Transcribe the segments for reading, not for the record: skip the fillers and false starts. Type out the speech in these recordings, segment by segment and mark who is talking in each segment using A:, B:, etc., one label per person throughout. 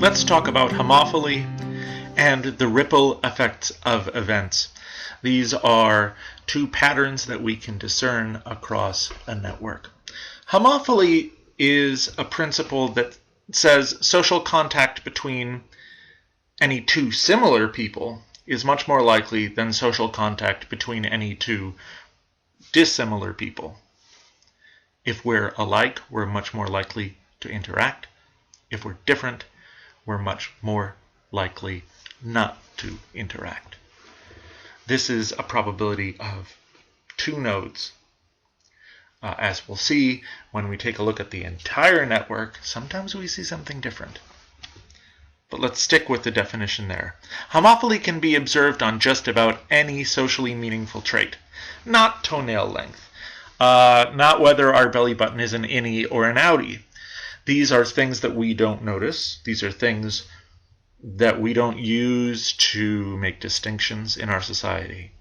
A: Let's talk about homophily and the ripple effects of events. These are two patterns that we can discern across a network. Homophily is a principle that says social contact between any two similar people is much more likely than social contact between any two dissimilar people. If we're alike, we're much more likely to interact. If we're different, we're much more likely not to interact. This is a probability of 2 nodes. As we'll see, when we take a look at the entire network, sometimes we see something different. But let's stick with the definition there. Homophily can be observed on just about any socially meaningful trait. Not toenail length. Not whether our belly button is an innie or an outie. These are things that we don't notice. These are things that we don't use to make distinctions in our society.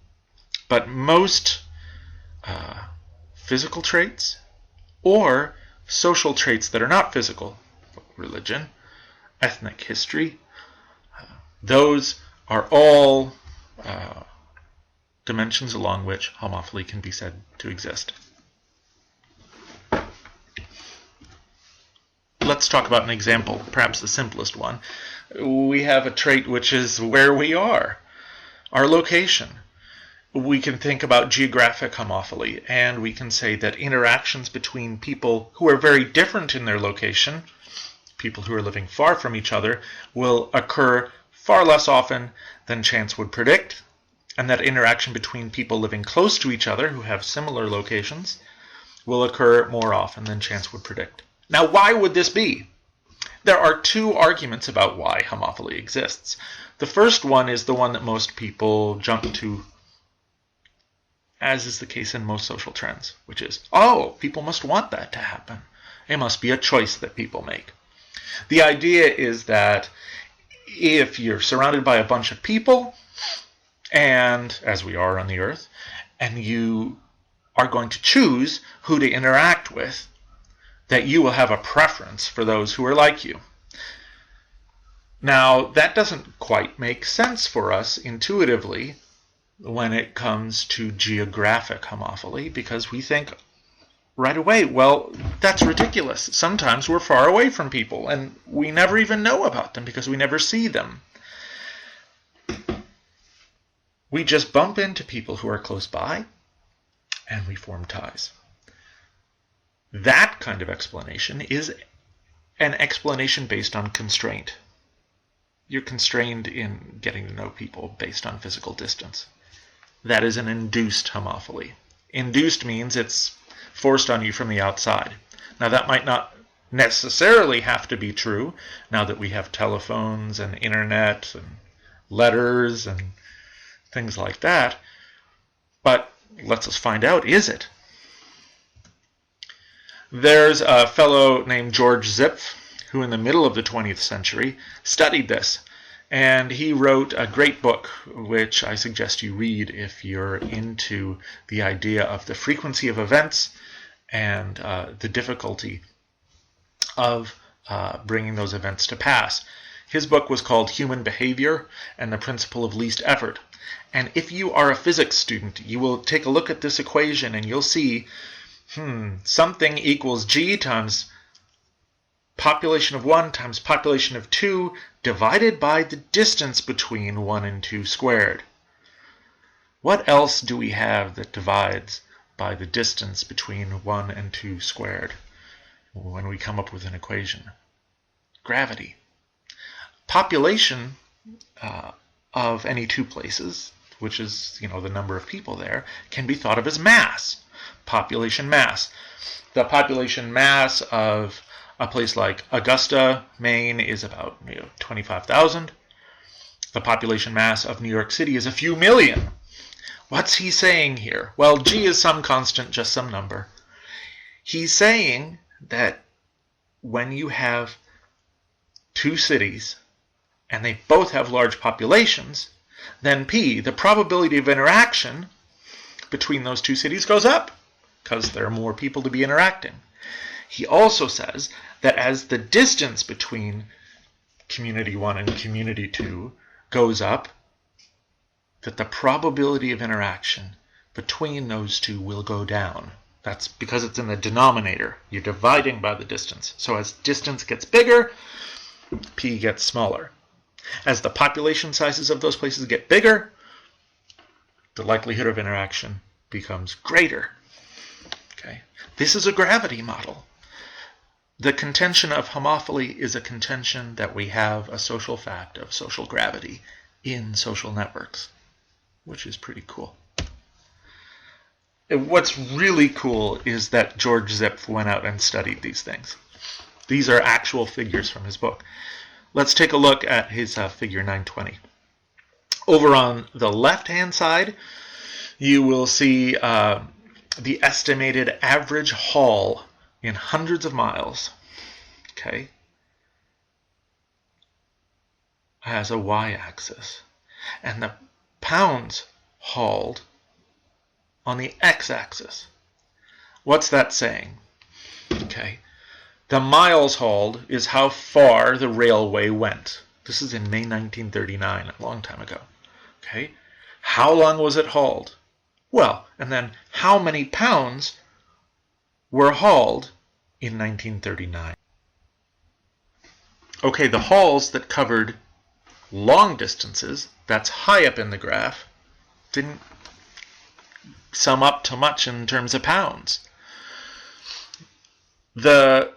A: But most physical traits or social traits that are not physical, religion, ethnic history, those are all dimensions along which homophily can be said to exist. Let's talk about an example, perhaps the simplest one. We have a trait which is where we are, our location. We can think about geographic homophily, and we can say that interactions between people who are very different in their location, people who are living far from each other, will occur far less often than chance would predict, and that interaction between people living close to each other who have similar locations will occur more often than chance would predict. Now, why would this be? There are 2 arguments about why homophily exists. The first one is the one that most people jump to, as is the case in most social trends, which is, oh, people must want that to happen. It must be a choice that people make. The idea is that if you're surrounded by a bunch of people, and as we are on the earth, and you are going to choose who to interact with, that you will have a preference for those who are like you. Now, that doesn't quite make sense for us intuitively when it comes to geographic homophily, because we think right away, well, that's ridiculous. Sometimes we're far away from people, and we never even know about them because we never see them. We just bump into people who are close by, and we form ties. That kind of explanation is an explanation based on constraint. You're constrained in getting to know people based on physical distance. That is an induced homophily. Induced means it's forced on you from the outside. Now, that might not necessarily have to be true now that we have telephones and internet and letters and things like that, but let's us find out, is it? There's a fellow named George Zipp who in the middle of the 20th century studied this, and he wrote a great book which I suggest you read if you're into the idea of the frequency of events and the difficulty of bringing those events to pass. His book was called Human Behavior and the Principle of Least Effort. And if you are a physics student, you will take a look at this equation and you'll see something equals g times population of 1 times population of 2 divided by the distance between 1 and 2 squared. What else do we have that divides by the distance between 1 and 2 squared when we come up with an equation? Gravity. Population of any 2 places, which is the number of people there, can be thought of as mass. Population mass. The population mass of a place like Augusta, Maine is about 25,000. The population mass of New York City is a few million. What's he saying here? Well, G is some constant, just some number. He's saying that when you have 2 cities and they both have large populations, then P, the probability of interaction between those 2 cities, goes up because there are more people to be interacting. He also says that as the distance between community 1 and community 2 goes up, that the probability of interaction between those two will go down. That's because it's in the denominator. You're dividing by the distance. So as distance gets bigger, p gets smaller. As the population sizes of those places get bigger, the likelihood of interaction becomes greater. Okay? This is a gravity model. The contention of homophily is a contention that we have a social fact of social gravity in social networks, which is pretty cool. And what's really cool is that George Zipp went out and studied these things. These are actual figures from his book. Let's take a look at his figure 920. Over on the left-hand side, you will see the estimated average haul in hundreds of miles. Okay, has a y-axis, and the pounds hauled on the x-axis. What's that saying? Okay, the miles hauled is how far the railway went. This is in May 1939, a long time ago. Okay, how long was it hauled? Well, and then how many pounds were hauled in 1939? Okay, the hauls that covered long distances, that's high up in the graph, didn't sum up to much in terms of pounds. The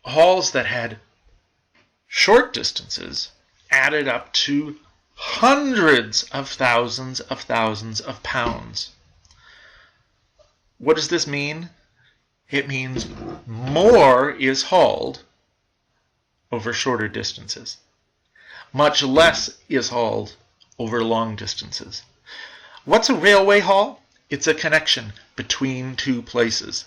A: hauls that had short distances added up to hundreds of thousands of pounds. What does this mean? It means more is hauled over shorter distances. Much less is hauled over long distances. What's a railway haul? It's a connection between two places.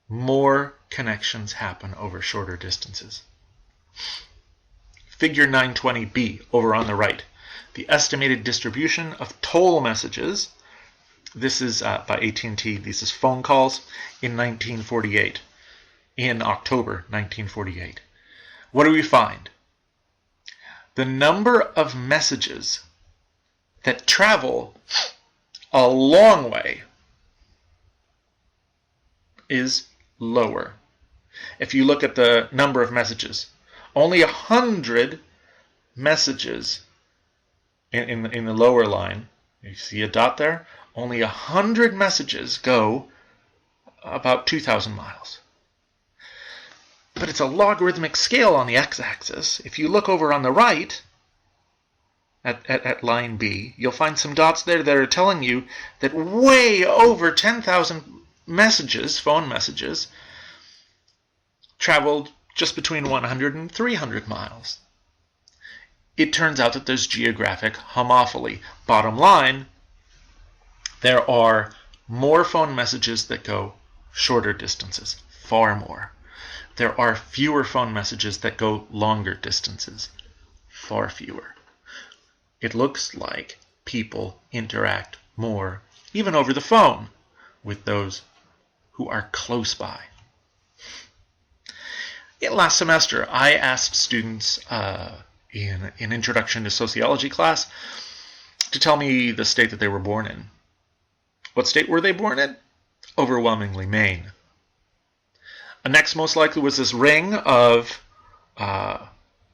A: More connections happen over shorter distances. Figure 920b over on the right. The estimated distribution of toll messages. This is by AT&T. This is phone calls in 1948. In October 1948. What do we find? The number of messages that travel a long way is lower. If you look at the number of messages, only 100 messages in the lower line, you see a dot there? Only 100 messages go about 2,000 miles. But it's a logarithmic scale on the x-axis. If you look over on the right, at line B, you'll find some dots there that are telling you that way over 10,000 messages, phone messages, traveled just between 100 and 300 miles. It turns out that there's geographic homophily. Bottom line, there are more phone messages that go shorter distances, far more. There are fewer phone messages that go longer distances, far fewer. It looks like people interact more, even over the phone, with those who are close by. Last semester, I asked students in an Introduction to Sociology class to tell me the state that they were born in. What state were they born in? Overwhelmingly Maine. Next most likely was this ring of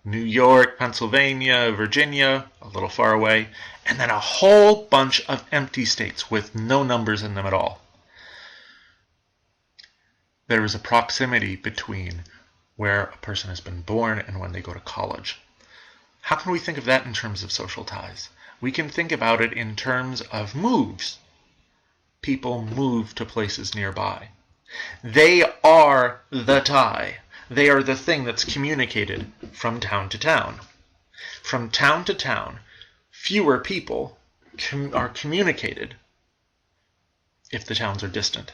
A: New York, Pennsylvania, Virginia, a little far away, and then a whole bunch of empty states with no numbers in them at all. There is a proximity between where a person has been born and when they go to college. How can we think of that in terms of social ties? We can think about it in terms of moves. People move to places nearby. They are the tie. They are the thing that's communicated from town to town. From town to town, fewer people are communicated if the towns are distant.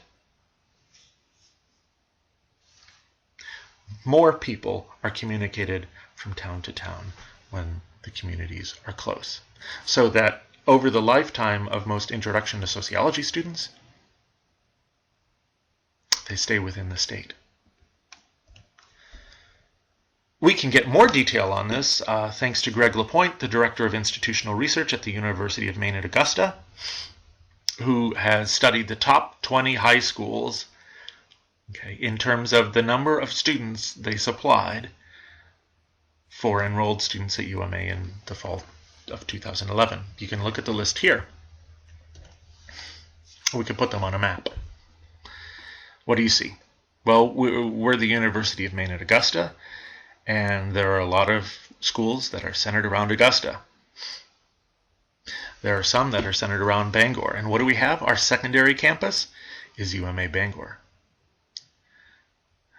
A: More people are communicated from town to town when the communities are close. So that over the lifetime of most Introduction to Sociology students, they stay within the state. We can get more detail on this thanks to Greg Lapointe, the Director of Institutional Research at the University of Maine at Augusta, who has studied the top 20 high schools, okay, in terms of the number of students they supplied for enrolled students at UMA in the fall of 2011. You can look at the list here. We can put them on a map. What do you see? Well, we're the University of Maine at Augusta, and there are a lot of schools that are centered around Augusta. There are some that are centered around Bangor. And what do we have? Our secondary campus is UMA Bangor.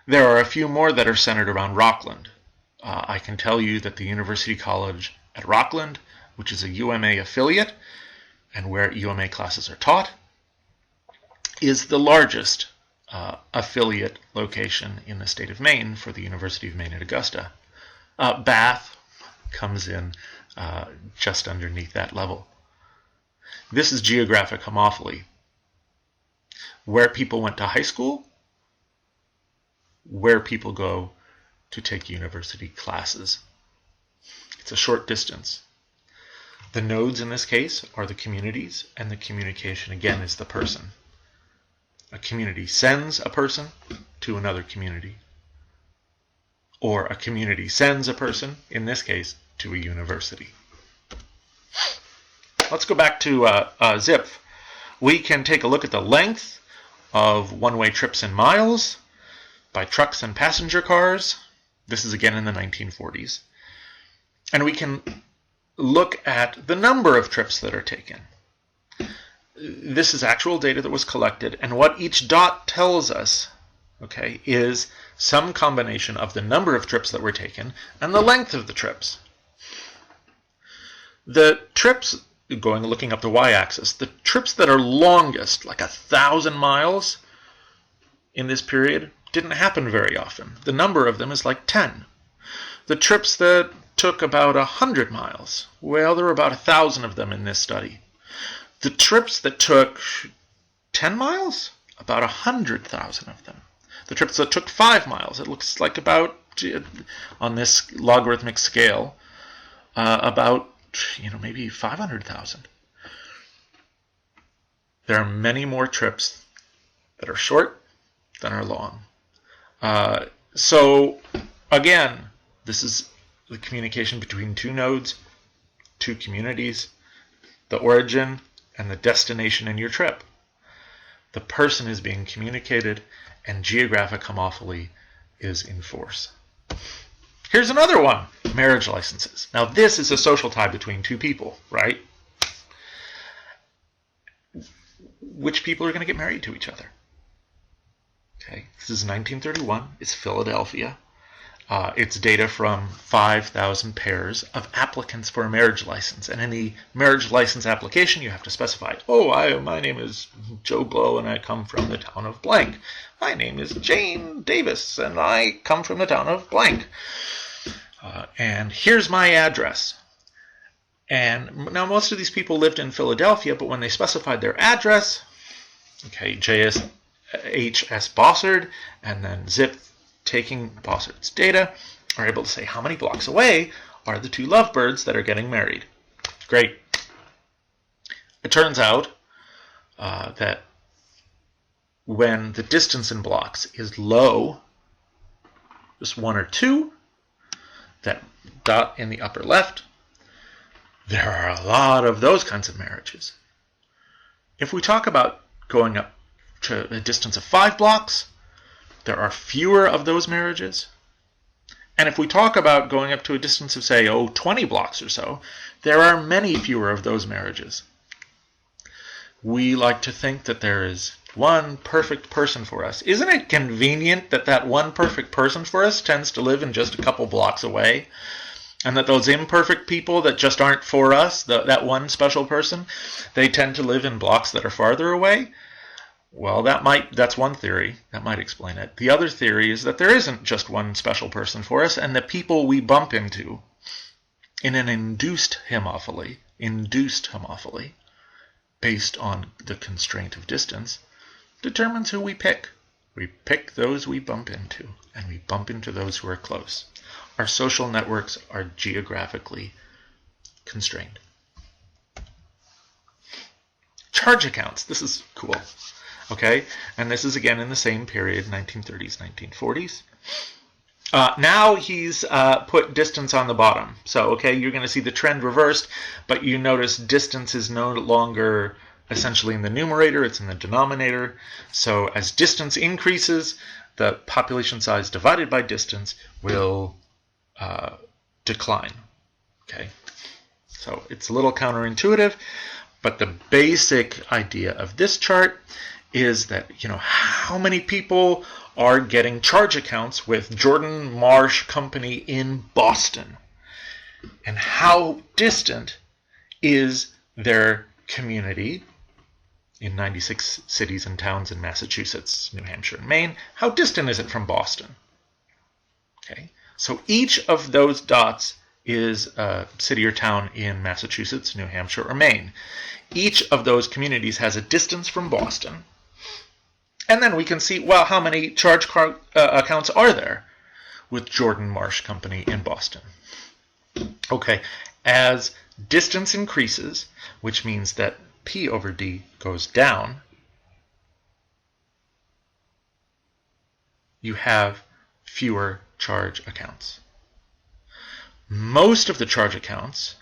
A: There are a few more that are centered around Rockland. I can tell you that the University College at Rockland, which is a UMA affiliate, and where UMA classes are taught, is the largest affiliate location in the state of Maine for the University of Maine at Augusta. Bath comes in just underneath that level. This is geographic homophily. Where people went to high school, where people go to take university classes. It's a short distance. The nodes in this case are the communities, and the communication again is the person. A community sends a person to another community, or a community sends a person, in this case, to a university. Let's go back to Zipp. We can take a look at the length of one-way trips in miles by trucks and passenger cars. This is again in the 1940s. And we can look at the number of trips that are taken. This is actual data that was collected, and what each dot tells us, okay, is some combination of the number of trips that were taken and the length of the trips. The trips, looking up the y-axis, the trips that are longest, like 1,000 miles in this period, didn't happen very often. The number of them is like 10. The trips that took about 100 miles, well, there were about 1,000 of them in this study. The trips that took 10 miles, about 100,000 of them. The trips that took 5 miles, it looks like about, on this logarithmic scale, about maybe 500,000. There are many more trips that are short than are long. So again, this is the communication between two nodes, two communities, the origin and the destination in your trip. The person is being communicated, and geographic homophily is in force. Here's another one, marriage licenses. Now this is a social tie between two people, right? Which people are going to get married to each other? Okay, this is 1931. It's Philadelphia. It's data from 5,000 pairs of applicants for a marriage license. And in the marriage license application, you have to specify, my name is Joe Blow, and I come from the town of blank. My name is Jane Davis, and I come from the town of blank. And here's my address. And now most of these people lived in Philadelphia, but when they specified their address, okay, H.S. Bossard, and then Zipp, taking Bossard's data, are able to say how many blocks away are the two lovebirds that are getting married. Great. It turns out that when the distance in blocks is low, just 1 or 2, that dot in the upper left, there are a lot of those kinds of marriages. If we talk about going up to a distance of 5 blocks, there are fewer of those marriages. And if we talk about going up to a distance of, say, 20 blocks or so, there are many fewer of those marriages. We like to think that there is one perfect person for us. Isn't it convenient that that one perfect person for us tends to live in just a couple blocks away? And that those imperfect people that just aren't for us, that one special person, they tend to live in blocks that are farther away? Well, that's one theory. That might explain it. The other theory is that there isn't just one special person for us, and the people we bump into in an induced homophily, based on the constraint of distance, determines who we pick. We pick those we bump into, and we bump into those who are close. our social networks are geographically constrained. Charge accounts. This is cool. Okay, and this is again in the same period, 1930s, 1940s. Now he's put distance on the bottom. So, okay, you're going to see the trend reversed, but you notice distance is no longer essentially in the numerator, it's in the denominator. So as distance increases, the population size divided by distance will decline. Okay, so it's a little counterintuitive, but the basic idea of this chart is that, how many people are getting charge accounts with Jordan Marsh Company in Boston, and how distant is their community in 96 cities and towns in Massachusetts, New Hampshire, and Maine. How distant is it from Boston? Okay, so each of those dots is a city or town in Massachusetts, New Hampshire, or Maine. Each of those communities has a distance from Boston. And then we can see, well, how many charge accounts are there with Jordan Marsh Company in Boston? Okay, as distance increases, which means that P over D goes down, you have fewer charge accounts. Most of the charge accounts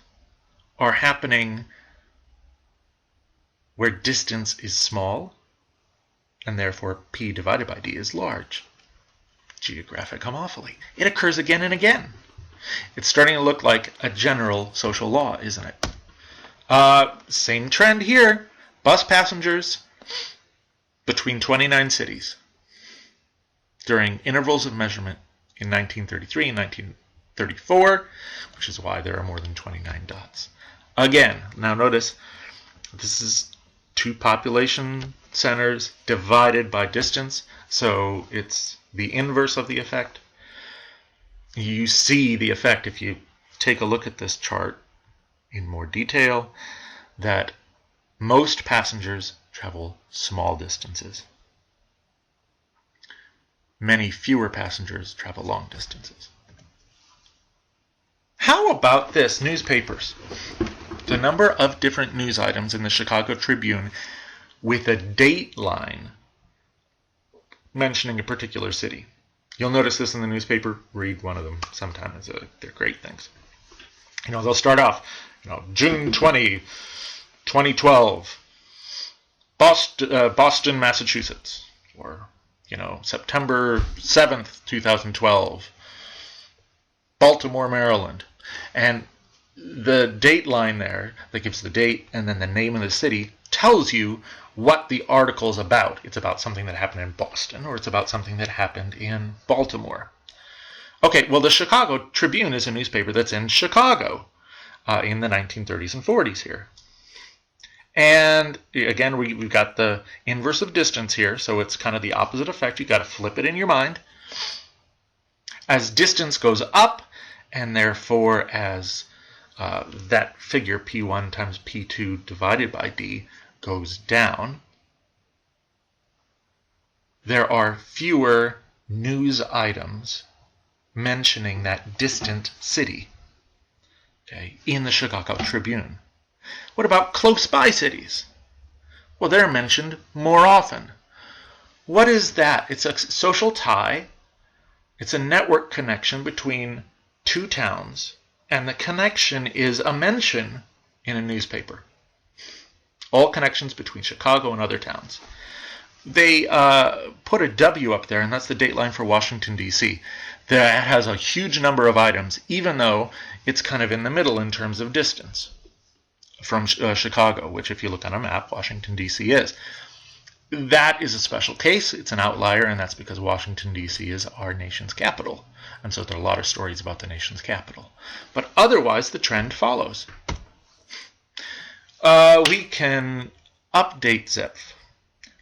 A: are happening where distance is small, and therefore P divided by D is large. Geographic homophily. It occurs again and again. It's starting to look like a general social law, isn't it? Same trend here. Bus passengers between 29 cities during intervals of measurement in 1933 and 1934, which is why there are more than 29 dots. Again, now notice this is two population centers divided by distance, so it's the inverse of the effect. You see the effect if you take a look at this chart in more detail, that most passengers travel small distances. Many fewer passengers travel long distances. How about this? Newspapers. The number of different news items in the Chicago Tribune with a date line mentioning a particular city. You'll notice this in the newspaper. Read one of them sometime. They're great things. They'll start off, June 20, 2012, Boston, Massachusetts, or, September 7th, 2012, Baltimore, Maryland. And the date line there that gives the date and then the name of the city tells you what the article is about. It's about something that happened in Boston, or it's about something that happened in Baltimore. Okay, well, the Chicago Tribune is a newspaper that's in Chicago in the 1930s and 40s here. And again, we've got the inverse of distance here, so it's kind of the opposite effect. You've got to flip it in your mind. As distance goes up, and therefore as that figure P1 times P2 divided by D goes down, there are fewer news items mentioning that distant city, okay, in the Chicago Tribune. What about close by cities? Well, they're mentioned more often. What is that? It's a social tie. It's a network connection between two towns, and the connection is a mention in a newspaper. All connections between Chicago and other towns. They put a W up there, and that's the date line for Washington, D.C. That has a huge number of items, even though it's kind of in the middle in terms of distance from Chicago, which if you look on a map, Washington, D.C. is. That is a special case. It's an outlier, and that's because Washington, D.C. is our nation's capital. And so there are a lot of stories about the nation's capital. But otherwise, the trend follows. We can update Zipp.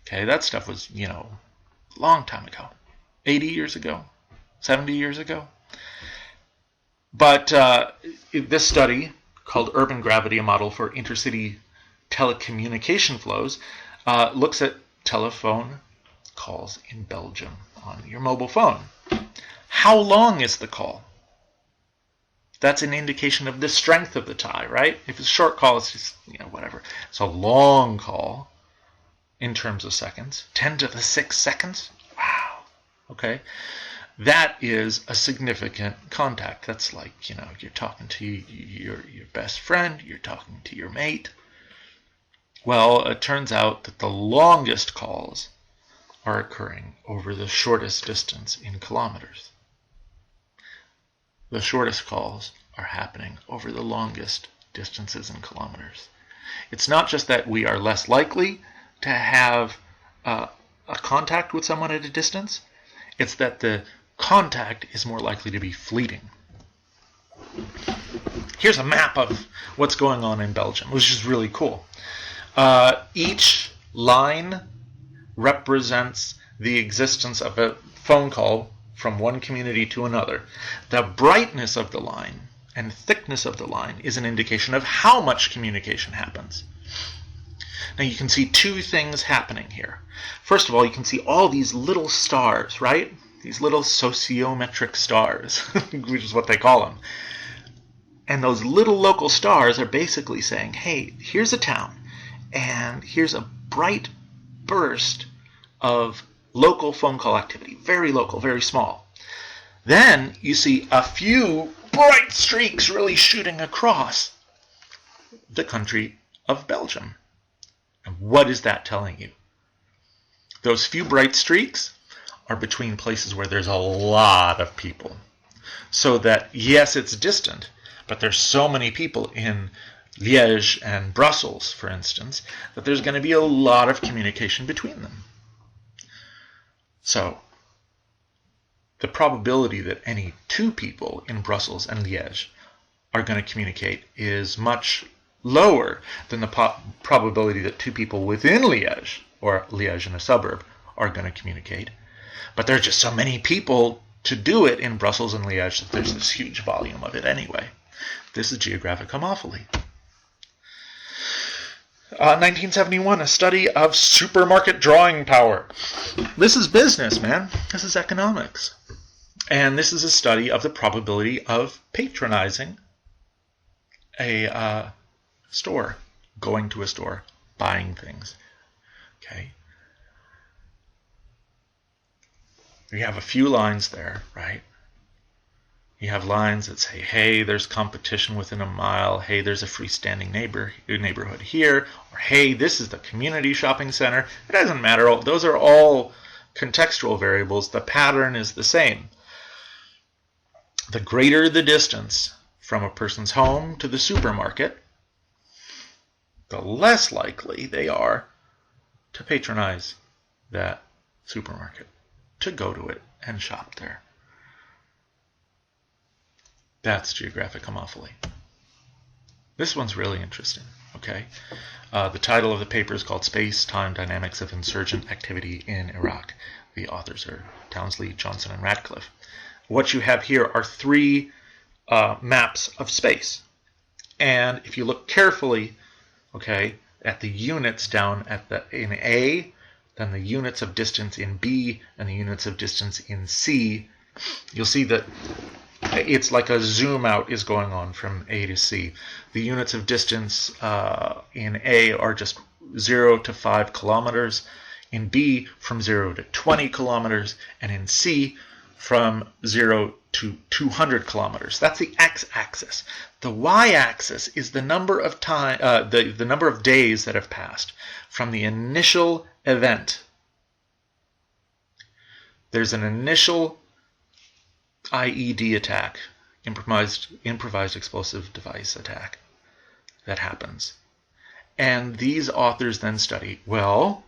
A: Okay, that stuff was, a long time ago. 80 years ago, 70 years ago. But this study, called Urban Gravity, a model for intercity telecommunication flows, looks at telephone calls in Belgium on your mobile phone. How long is the call? that's an indication of the strength of the tie, right? If it's a short call, it's just, whatever. It's a long call in terms of seconds. 10 to the 6 seconds? Wow. Okay. That is a significant contact. That's like, you're talking to your best friend, you're talking to your mate. Well, it turns out that the longest calls are occurring over the shortest distance in kilometers. The shortest calls are happening over the longest distances in kilometers. It's not just that we are less likely to have a contact with someone at a distance, it's that the contact is more likely to be fleeting. Here's a map of what's going on in Belgium, which is really cool. Each line represents the existence of a phone call from one community to another. The brightness of the line and thickness of the line is an indication of how much communication happens. Now you can see two things happening here. First of all, you can see all these little stars, right? These little sociometric stars, which is what they call them. And those little local stars are basically saying, hey, here's a town, and here's a bright burst of local phone call activity. Very local, very small. Then you see a few bright streaks really shooting across the country of Belgium. And what is that telling you? Those few bright streaks are between places where there's a lot of people. So that, yes, it's distant, but there's so many people in Liège and Brussels, for instance, that there's going to be a lot of communication between them. So, the probability that any two people in Brussels and Liège are going to communicate is much lower than the probability that two people within Liège, or Liège in a suburb, are going to communicate. But there are just so many people to do it in Brussels and Liège that there's this huge volume of it anyway. This is geographic homophily. 1971, a study of supermarket drawing power. This is business, man. This is economics. And this is a study of the probability of patronizing a store, going to a store, buying things. Okay. You have a few lines there, right? You have lines that say, hey, there's competition within a mile. Hey, there's a freestanding neighborhood here. Or, hey, this is the community shopping center. It doesn't matter. Those are all contextual variables. The pattern is the same. The greater the distance from a person's home to the supermarket, the less likely they are to patronize that supermarket, to go to it and shop there. That's geographic homophily. This one's really interesting, okay? The title of the paper is called Spacetime Dynamics of Insurgent Activity in Iraq. The authors are Townsley, Johnson, and Radcliffe. What you have here are three maps of space. And if you look carefully, okay, at the units down in A, then the units of distance in B, and the units of distance in C, you'll see that it's like a zoom out is going on from A to C. The units of distance in A are just 0 to 5 kilometers, in B from 0 to 20 kilometers, and in C from 0 to 200 kilometers. That's the x-axis. The y-axis is the number of the number of days that have passed from the initial event. There's an initial IED attack, improvised explosive device attack, that happens. And these authors then study, well,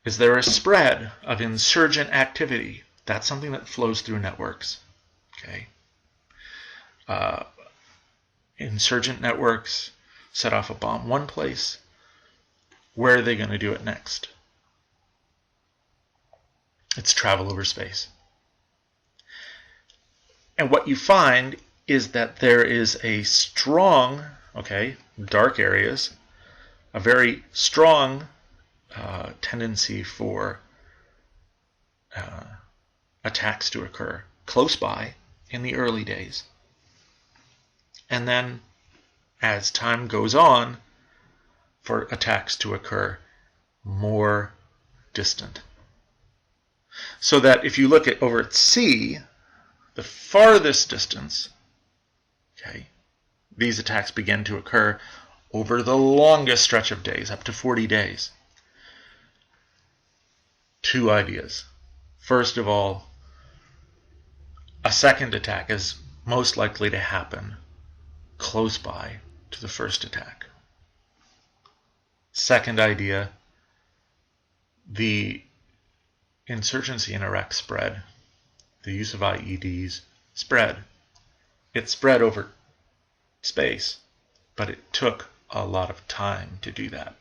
A: is there a spread of insurgent activity? That's something that flows through networks. Okay. Insurgent networks set off a bomb one place. Where are they going to do it next? It's travel over space. And what you find is that there is a strong, dark areas, a very strong tendency for attacks to occur close by in the early days. and then as time goes on, for attacks to occur more distant. So that if you look at over at C, the farthest distance, okay, these attacks begin to occur over the longest stretch of days, up to 40 days. Two ideas. First of all, a second attack is most likely to happen close by to the first attack. Second idea, the insurgency in Iraq spread. The use of IEDs spread. It spread over space, but it took a lot of time to do that.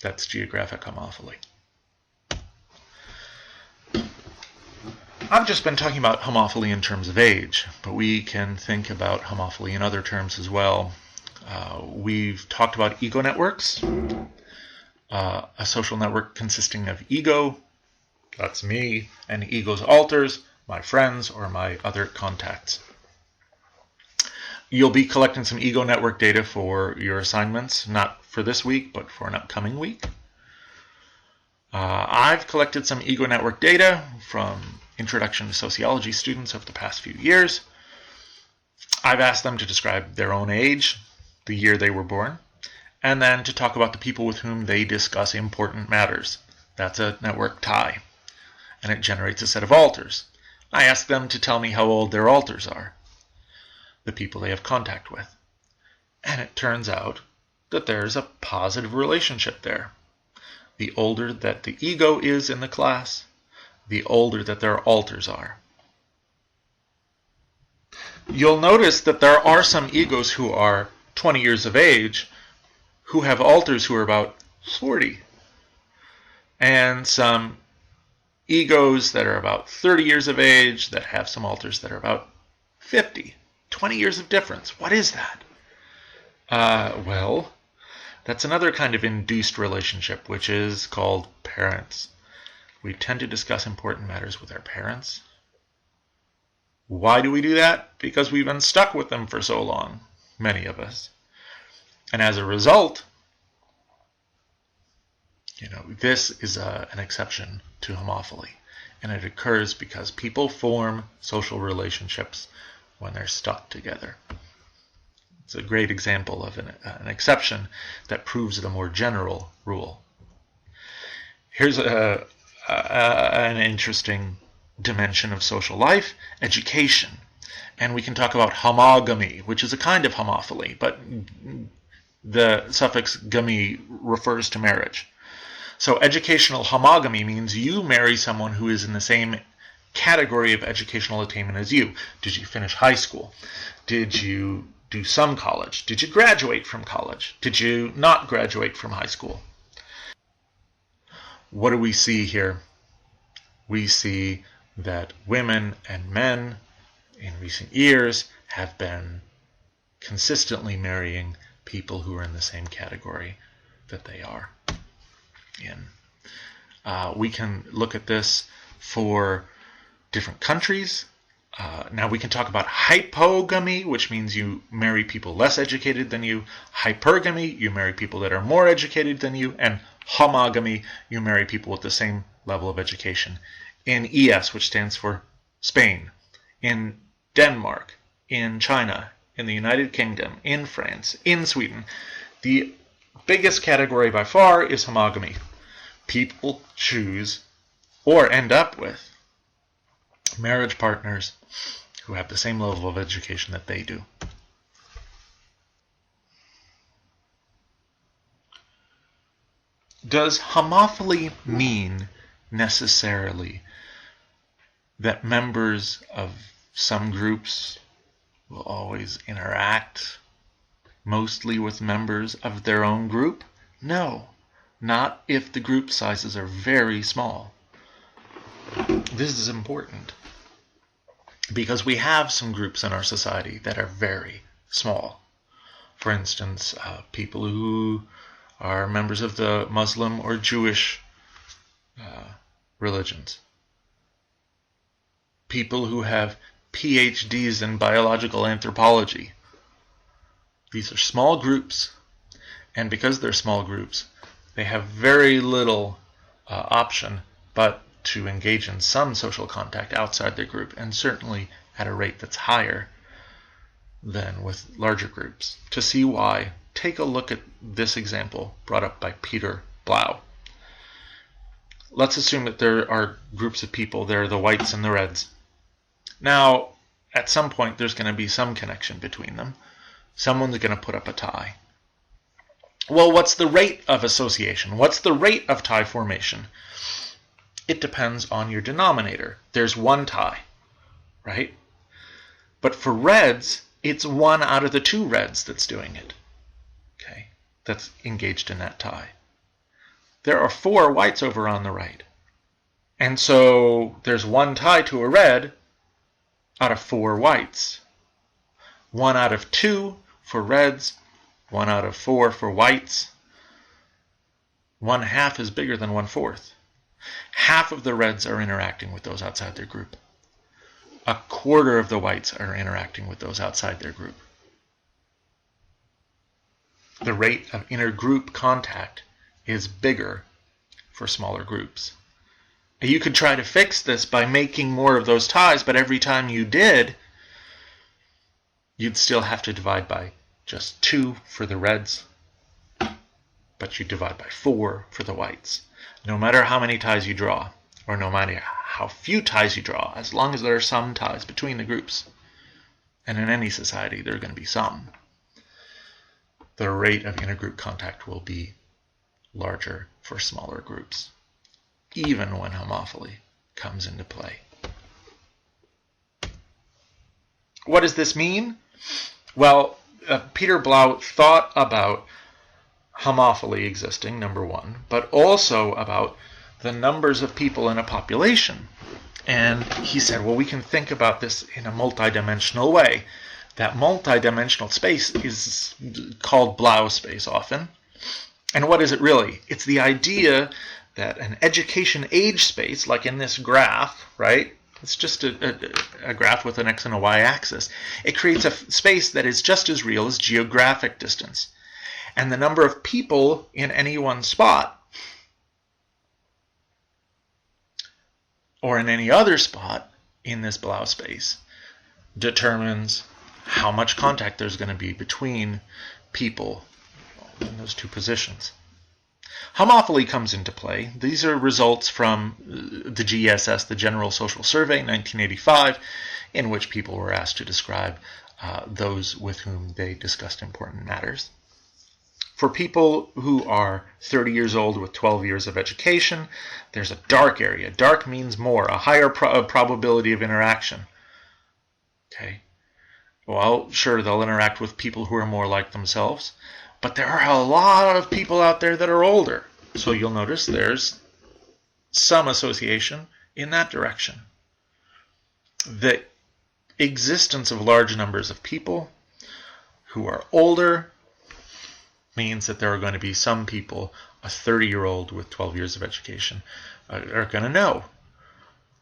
A: That's geographic homophily. I've just been talking about homophily in terms of age, but we can think about homophily in other terms as well. We've talked about ego networks, a social network consisting of ego, that's me, and ego's alters, my friends or my other contacts. You'll be collecting some ego network data for your assignments, not for this week, but for an upcoming week. I've collected some ego network data from Introduction to Sociology students over the past few years. I've asked them to describe their own age, the year they were born, and then to talk about the people with whom they discuss important matters. That's a network tie, and it generates a set of alters. I ask them to tell me how old their alters are, the people they have contact with. And it turns out that there's a positive relationship there. The older that the ego is in the class, the older that their alters are. You'll notice that there are some egos who are 20 years of age who have alters who are about 40. And some egos that are about 30 years of age that have some alters that are about 50. 20 years of difference. What is that? Well, that's another kind of induced relationship, which is called parents. We tend to discuss important matters with our parents. Why do we do that? Because we've been stuck with them for so long, many of us. And as a result, this is an exception to homophily. And it occurs because people form social relationships when they're stuck together. It's a great example of an exception that proves the more general rule. Here's an interesting dimension of social life, education. And we can talk about homogamy, which is a kind of homophily, but the suffix gamy refers to marriage. So educational homogamy means you marry someone who is in the same category of educational attainment as you. Did you finish high school? Did you do some college? Did you graduate from college? Did you not graduate from high school? What do we see here? We see that women and men in recent years have been consistently marrying people who are in the same category that they are in. We can look at this for different countries. Now we can talk about HypoGummy, which means you marry people less educated than you. HyperGummy, you marry people that are more educated than you. And homogamy, you marry people with the same level of education. In ES, which stands for Spain, in Denmark, in China, in the United Kingdom, in France, in Sweden, the biggest category by far is homogamy. People choose or end up with marriage partners who have the same level of education that they do. Does homophily mean necessarily that members of some groups will always interact mostly with members of their own group? No, not if the group sizes are very small. This is important because we have some groups in our society that are very small. For instance, people who are members of the Muslim or Jewish religions. People who have PhDs in biological anthropology. These are small groups, and because they're small groups, they have very little option but to engage in some social contact outside their group, and certainly at a rate that's higher than with larger groups. To see why, take a look at this example brought up by Peter Blau. Let's assume that there are groups of people. There are the whites and the reds. Now, at some point, there's going to be some connection between them. Someone's going to put up a tie. Well, what's the rate of association? What's the rate of tie formation? It depends on your denominator. There's one tie, right? But for reds, it's one out of the two reds that's doing it, okay, that's engaged in that tie. There are 4 whites over on the right. And so there's one tie to a red out of 4 whites. 1 out of 2 for reds, 1 out of 4 for whites. 1/2 is bigger than 1/4. Half of the reds are interacting with those outside their group. 1/4 of the whites are interacting with those outside their group. The rate of intergroup contact is bigger for smaller groups. You could try to fix this by making more of those ties, but every time you did, you'd still have to divide by just 2 for the reds, but you divide by 4 for the whites. No matter how many ties you draw, or no matter how few ties you draw, as long as there are some ties between the groups, and in any society there are going to be some, the rate of intergroup contact will be larger for smaller groups, even when homophily comes into play. What does this mean? Well, Peter Blau thought about homophily existing, number one, but also about the numbers of people in a population. And he said, well, we can think about this in a multidimensional way. That multidimensional space is called Blau space often. And what is it really? It's the idea that an education age space, like in this graph, right? It's just a graph with an x and a y axis. It creates a space that is just as real as geographic distance. And the number of people in any one spot, or in any other spot in this Blau space, determines how much contact there's going to be between people in those two positions. Homophily comes into play. These are results from the GSS, the General Social Survey, 1985, in which people were asked to describe those with whom they discussed important matters. For people who are 30 years old with 12 years of education, there's a dark area. Dark means more, a higher probability of interaction. Okay. Well, sure, they'll interact with people who are more like themselves, but there are a lot of people out there that are older. So you'll notice there's some association in that direction. The existence of large numbers of people who are older means that there are going to be some people, a 30-year-old with 12 years of education, are going to know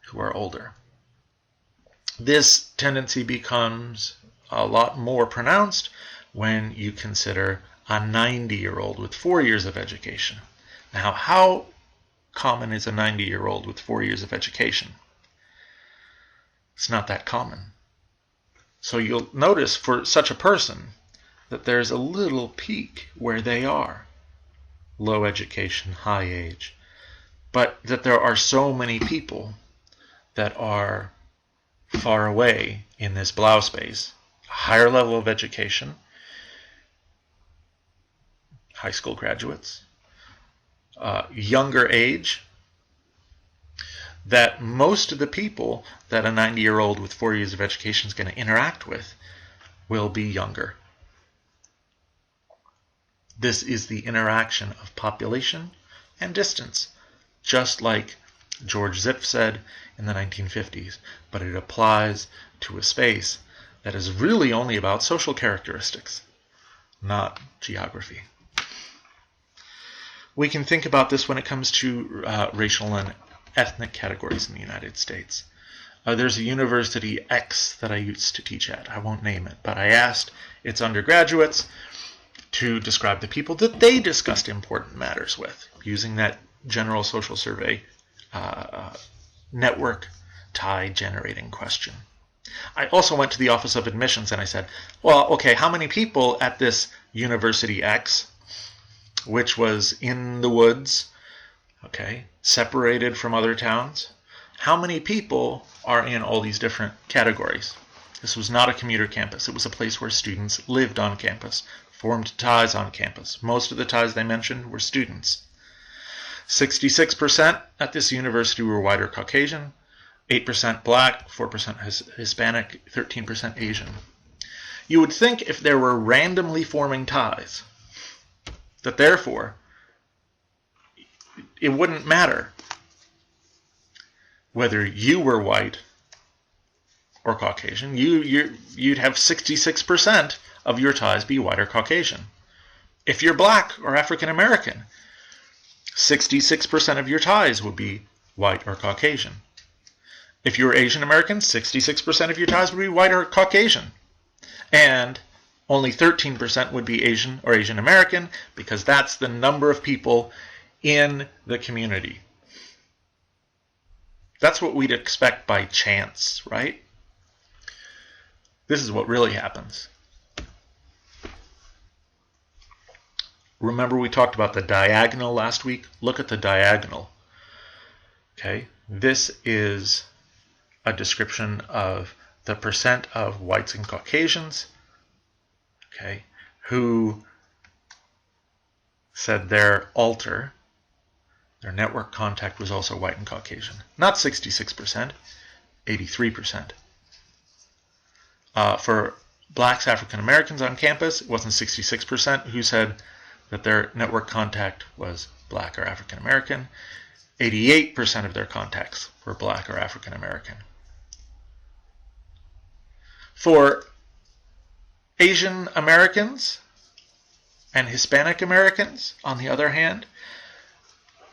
A: who are older. This tendency becomes a lot more pronounced when you consider a 90-year-old with 4 years of education. Now, how common is a 90-year-old with 4 years of education? It's not that common. So you'll notice for such a person that there's a little peak where they are. Low education, high age. But that there are so many people that are far away in this Blau space. A higher level of education, high school graduates, younger age, that most of the people that a 90-year-old with 4 years of education is going to interact with will be younger. This is the interaction of population and distance, just like George Zipp said in the 1950s, but it applies to a space that is really only about social characteristics, not geography. We can think about this when it comes to racial and ethnic categories in the United States. There's a University X that I used to teach at. I won't name it, but I asked its undergraduates to describe the people that they discussed important matters with, using that general social survey network tie generating question. I also went to the Office of Admissions and I said, well, okay, how many people at this University X, which was in the woods, okay, separated from other towns, how many people are in all these different categories? This was not a commuter campus. It was a place where students lived on campus, formed ties on campus. Most of the ties they mentioned were students. 66% at this university were white or Caucasian, 8% black, 4% Hispanic, 13% Asian. You would think if there were randomly forming ties, that therefore it wouldn't matter whether you were white or Caucasian. You'd have 66% of your ties be white or Caucasian. If you're black or African American, 66% of your ties would be white or Caucasian. If you're Asian American, 66% of your ties would be white or Caucasian. And only 13% would be Asian or Asian American, because that's the number of people in the community. That's what we'd expect by chance, right? This is what really happens. Remember we talked about the diagonal last week? Look at the diagonal. Okay, this is a description of the percent of whites and Caucasians, okay, who said their alter, their network contact, was also white and Caucasian. Not 66%, 83%. For blacks, African Americans on campus, it wasn't 66% who said that their network contact was black or African American. 88% of their contacts were black or African American. For Asian Americans and Hispanic Americans, on the other hand,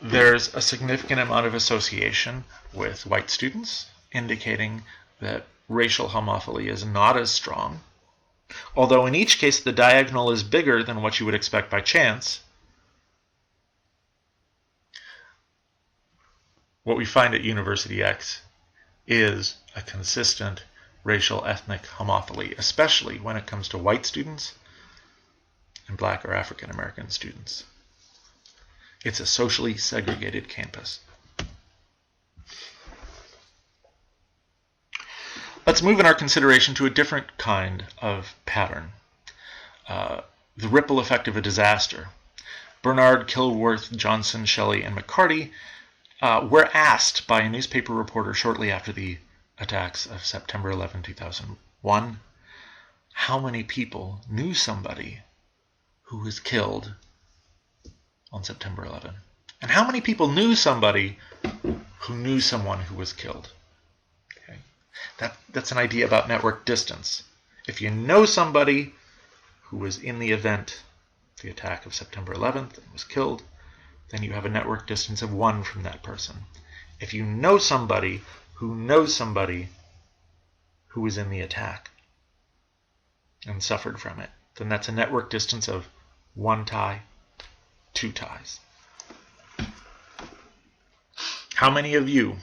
A: there's a significant amount of association with white students, indicating that racial homophily is not as strong. Although in each case the diagonal is bigger than what you would expect by chance, what we find at University X is a consistent racial ethnic homophily, especially when it comes to white students and black or African American students. It's a socially segregated campus. Let's move in our consideration to a different kind of pattern, the ripple effect of a disaster. Bernard, Kilworth, Johnson, Shelley, and McCarty were asked by a newspaper reporter shortly after the attacks of September 11, 2001, how many people knew somebody who was killed on September 11? And how many people knew somebody who knew someone who was killed? Okay. That's an idea about network distance. If you know somebody who was in the event, the attack of September 11th, and was killed, then you have a network distance of 1 from that person. If you know somebody who knows somebody who was in the attack and suffered from it, then that's a network distance of 1 tie, 2 ties. How many of you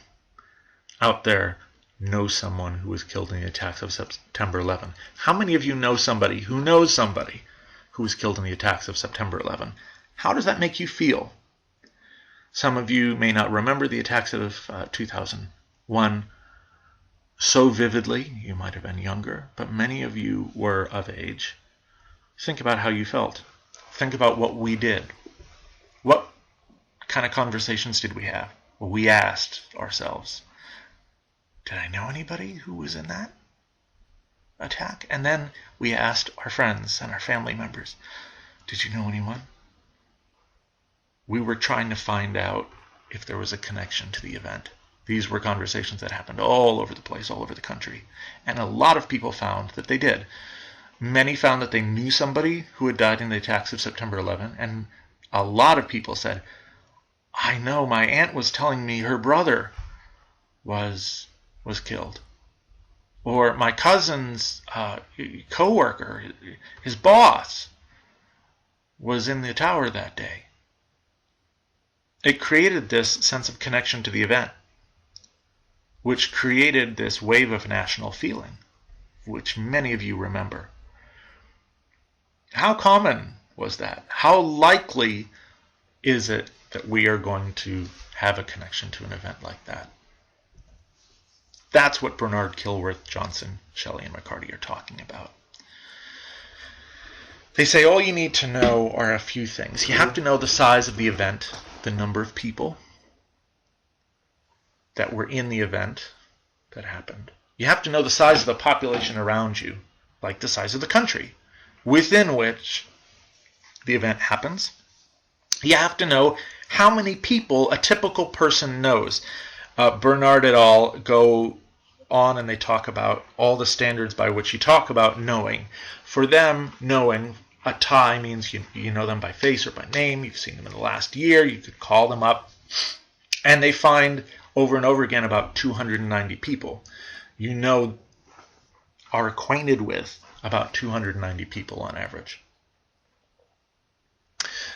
A: out there know someone who was killed in the attacks of September 11? How many of you know somebody who knows somebody who was killed in the attacks of September 11? How does that make you feel? Some of you may not remember the attacks of 2001 so vividly. You might have been younger, but many of you were of age. Think about how you felt. Think about what we did. What kind of conversations did we have? Well, we asked ourselves, did I know anybody who was in that attack? And then we asked our friends and our family members, did you know anyone? We were trying to find out if there was a connection to the event. These were conversations that happened all over the place, all over the country. And a lot of people found that they did. Many found that they knew somebody who had died in the attacks of September 11, and a lot of people said, I know, my aunt was telling me her brother was was killed. Or my cousin's co-worker, his boss, was in the tower that day. It created this sense of connection to the event, which created this wave of national feeling, which many of you remember. How common was that? How likely is it that we are going to have a connection to an event like that? That's what Bernard, Kilworth, Johnson, Shelley, and McCarty are talking about. They say all you need to know are a few things. You have to know the size of the event, the number of people that were in the event that happened. You have to know the size of the population around you, like the size of the country within which the event happens. You have to know how many people a typical person knows. Bernard et al. Go on and they talk about all the standards by which you talk about knowing. For them, knowing a tie means you know them by face or by name. You've seen them in the last year. You could call them up. And they find over and over again about 290 people. You know, are acquainted with about 290 people on average.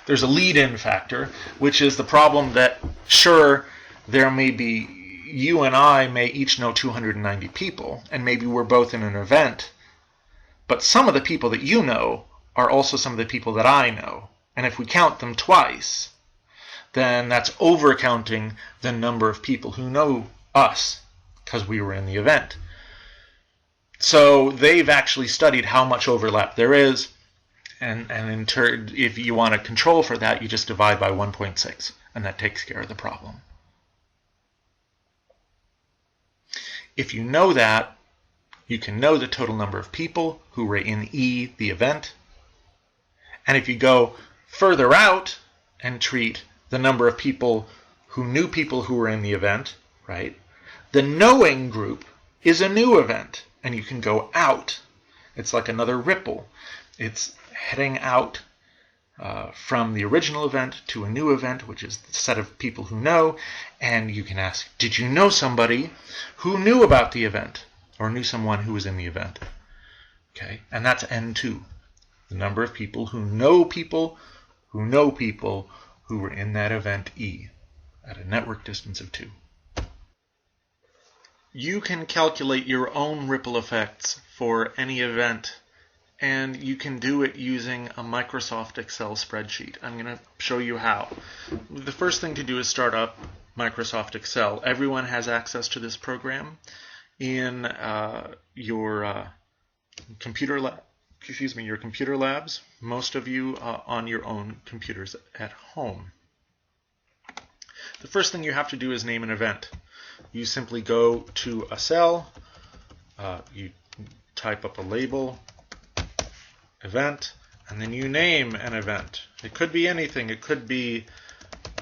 A: There's a lead-in factor, which is the problem that, sure, there may be, you and I may each know 290 people, and maybe we're both in an event, but some of the people that you know are also some of the people that I know. And if we count them twice, then that's overcounting the number of people who know us because we were in the event. So they've actually studied how much overlap there is, and in turn, if you want to control for that, you just divide by 1.6, and that takes care of the problem. If you know that, you can know the total number of people who were in E, the event. And if you go further out and treat the number of people who knew people who were in the event, right? The knowing group is a new event, and you can go out. It's like another ripple. It's heading out from the original event to a new event, which is the set of people who know, and you can ask, did you know somebody who knew about the event, or knew someone who was in the event? Okay, and that's N2, the number of people who know people who were in that event E, at a network distance of 2. You can calculate your own ripple effects for any event, and you can do it using a Microsoft Excel spreadsheet. I'm going to show you how. The first thing to do is start up Microsoft Excel. Everyone has access to this program in your computer labs. Most of you on your own computers at home. The first thing you have to do is name an event. You simply go to a cell, you type up a label, event, and then you name an event. It could be anything. It could be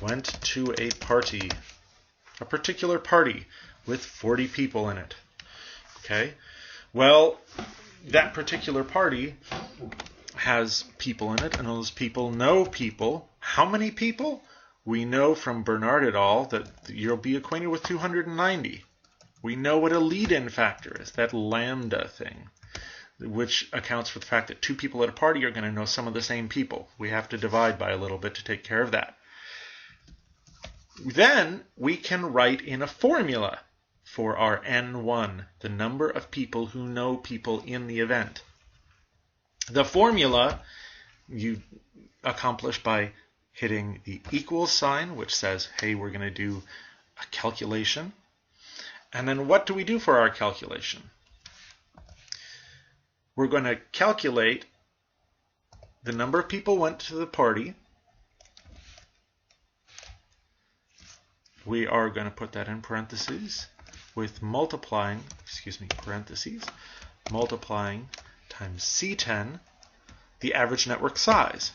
A: went to a party, a particular party with 40 people in it. Okay? Well, that particular party has people in it, and those people know people. How many people? We know from Bernard et al. That you'll be acquainted with 290. We know what a lead-in factor is, that lambda thing, which accounts for the fact that 2 people at a party are going to know some of the same people. We have to divide by a little bit to take care of that. Then we can write in a formula for our N1, the number of people who know people in the event. The formula you accomplish by hitting the equals sign, which says, hey, we're going to do a calculation. And then what do we do for our calculation? We're going to calculate the number of people went to the party. We are going to put that in parentheses with multiplying times C10, the average network size.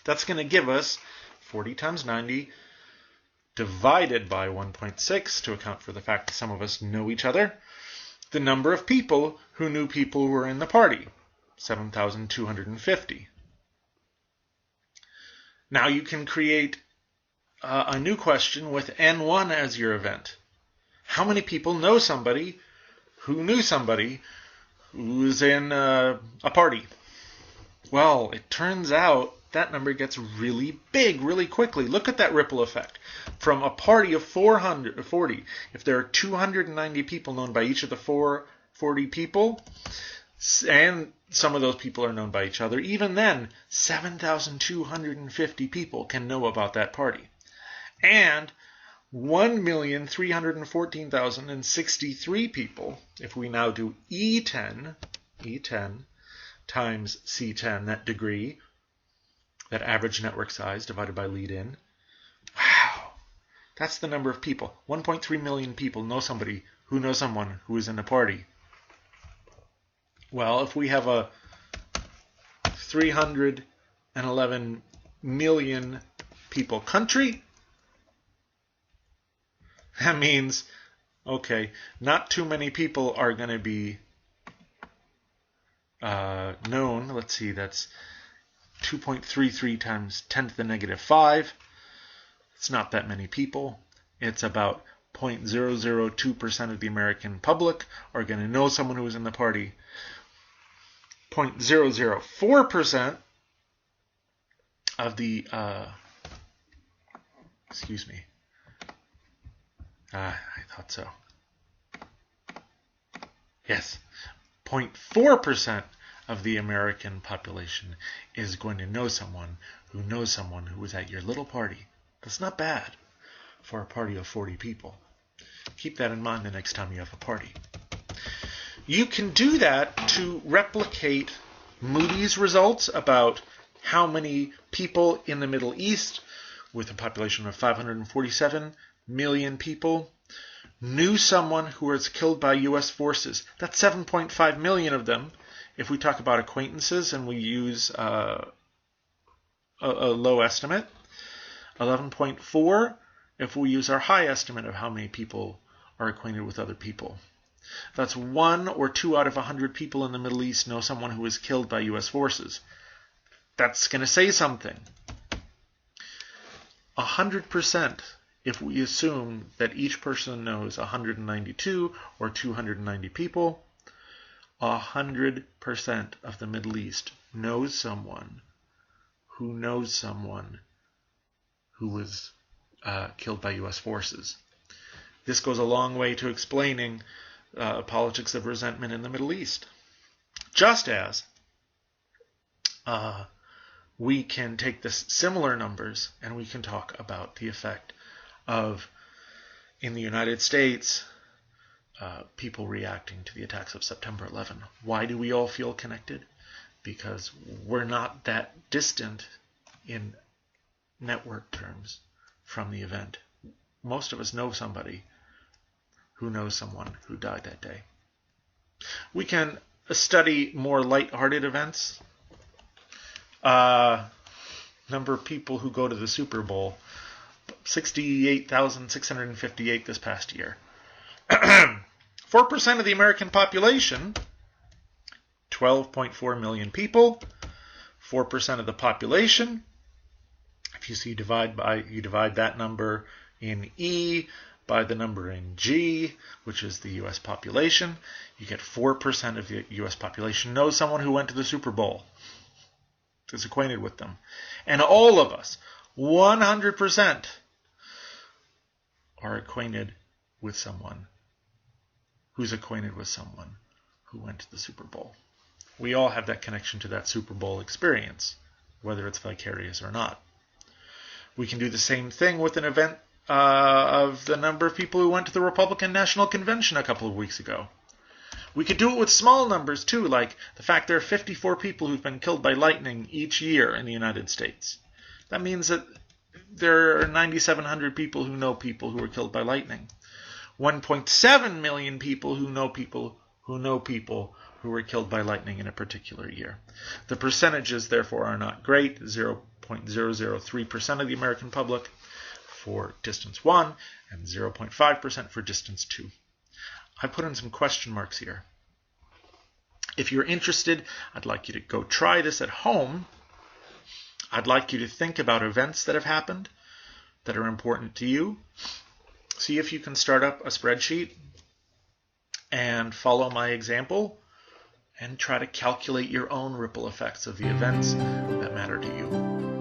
A: That's going to give us 40 times 90 divided by 1.6 to account for the fact that some of us know each other. The number of people who knew people who were in the party, 7,250. Now you can create a new question with N1 as your event. How many people know somebody who knew somebody who was in a party. Well, it turns out that number gets really big really quickly. Look at that ripple effect. From a party of 440, if there are 290 people known by each of the 440 people, and some of those people are known by each other, even then, 7,250 people can know about that party. And 1,314,063 people, if we now do E10 times C10, that degree, that average network size divided by lead-in. Wow, that's the number of people. 1.3 million people know somebody who knows someone who is in a party. Well, if we have a 311 million people country, that means, okay, not too many people are going to be known. Let's see, that's 2.33 times 10 to the negative 5. It's not that many people. It's about 0.002% of the American public are going to know someone who was in the party. 0.004% of the, excuse me. I thought so. Yes. 0.4% of the American population is going to know someone who knows someone who was at your little party. That's not bad for a party of 40 people. Keep that in mind the next time you have a party. You can do that to replicate Moody's results about how many people in the Middle East, with a population of 547 million people, knew someone who was killed by U.S. forces. That's 7.5 million of them. If we talk about acquaintances and we use a low estimate, 11.4 if we use our high estimate of how many people are acquainted with other people. That's 1 or 2 out of 100 people in the Middle East know someone who was killed by U.S. forces. That's going to say something. 100% if we assume that each person knows 192 or 290 people, 100% of the Middle East knows someone who was killed by U.S. forces. This goes a long way to explaining politics of resentment in the Middle East. Just as we can take this similar numbers and we can talk about the effect of, in the United States, people reacting to the attacks of September 11. Why do we all feel connected? Because we're not that distant in network terms from the event. Most of us know somebody who knows someone who died that day. We can study more lighthearted events. Number of people who go to the Super Bowl, 68,658 this past year. 4% of the American population, 12.4 million people. 4% of the population. If you divide that number in E by the number in G, which is the U.S. population, you get 4% of the U.S. population knows someone who went to the Super Bowl, is acquainted with them. And all of us, 100%, are acquainted with someone who's acquainted with someone who went to the Super Bowl. We all have that connection to that Super Bowl experience, whether it's vicarious or not. We can do the same thing with an event of the number of people who went to the Republican National Convention a couple of weeks ago. We could do it with small numbers too, like the fact there are 54 people who've been killed by lightning each year in the United States. That means that there are 9,700 people who were killed by lightning. 1.7 million people who know people who were killed by lightning in a particular year. The percentages, therefore, are not great. 0.003% of the American public for distance 1 and 0.5% for distance 2. I put in some question marks here. If you're interested, I'd like you to go try this at home. I'd like you to think about events that have happened that are important to you. See if you can start up a spreadsheet and follow my example and try to calculate your own ripple effects of the events that matter to you.